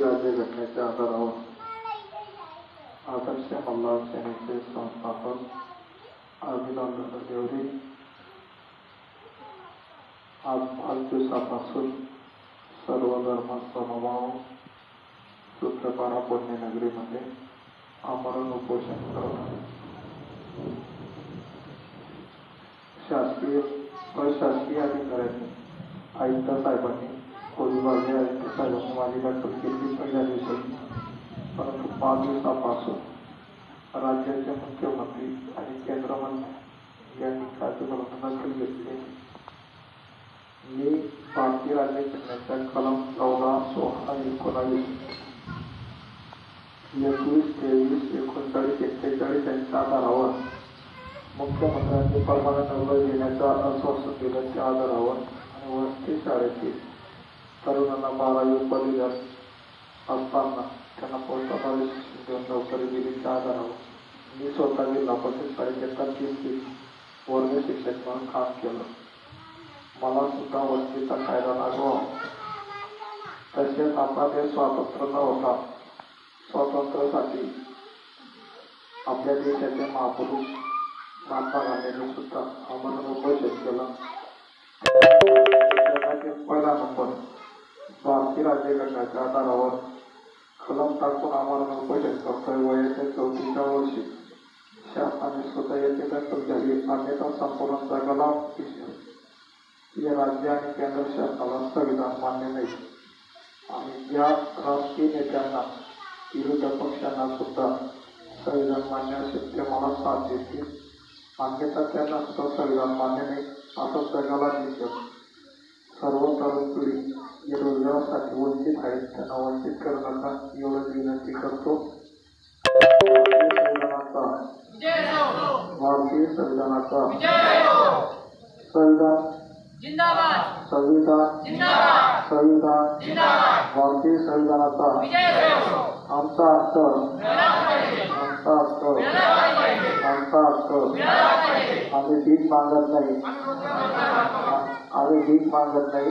राज्यघटनेच्या आधारावर आदर्श मल्हार सेनेचे संस्थापक अभिनंदन देवरे आज 5 दिवसापासून सर्व धर्म समभाव सूत्रपाडा पुण्यनगरीमध्ये आमरण उपोषण करत आहे. शासकीय प्रशासकीय अधिकाऱ्यांनी आयुक्त साहेबांनी विभागीय आयुक्त साहेबांनी माझी दखल घेतली पहिल्या दिवशी, परंतु 5 दिवसापासून राज्याचे मुख्यमंत्री आणि केंद्रमंत्री यांनी कार्यक्रमात दखल घेतली. मी भारतीय राज्यघटनेच्या कलम 14, 16, 19, 21, 23, 39, 41 यांच्या आधारावर मुख्यमंत्र्यांनी परवाना नंबर देण्याचा आश्वासन दिलं. त्या आधारावर आणि वसती शाळेतील तरुणांना 12वी पदवीधर असताना त्यांना पोस्टाद्वारे शिक्षण देऊन नोकरी दिली. त्या आधारावर मी स्वतः जिल्हा परिषद शाळेच्या 3 वर्ग शिक्षक म्हणून काम केलं. मला सुद्धा वस्तीचा कायदा लागू. तसेच आता ते स्वातंत्र्य नव्हता. स्वातंत्र्यासाठी आपल्या देशाचे महापुरुष महात्मा गांधींनी सुद्धा आमरण उपोषण केलं. जगातील पहिला नंबर भारतीय राज्यघटनेच्या आधारावर कलम टाकून आमरण उपोषण करतोय. वयाच्या 34व्या वर्षी शासनाने सुद्धा याची दखल घ्यावी, अन्यथा संपूर्ण जगाला या राज्य आणि केंद्र शासनाला संविधान मान्य नाही. आणि या राजकीय नेत्यांना विरोधी पक्षांना सुद्धा संविधान मान्य असेल ते मला साथ देतील, अन्यथा त्यांना सुद्धा संविधान मान्य नाही असं जगाला दिसेल. सर्व तरुण पिढी जे रोजगारासाठी वंचित आहेत त्यांना वंचित करू नका एवढं विनंती करतो. भारतीय संविधानाचा भारतीय संविधानाचा आमचा हक्क आम्ही भीक मागत नाही.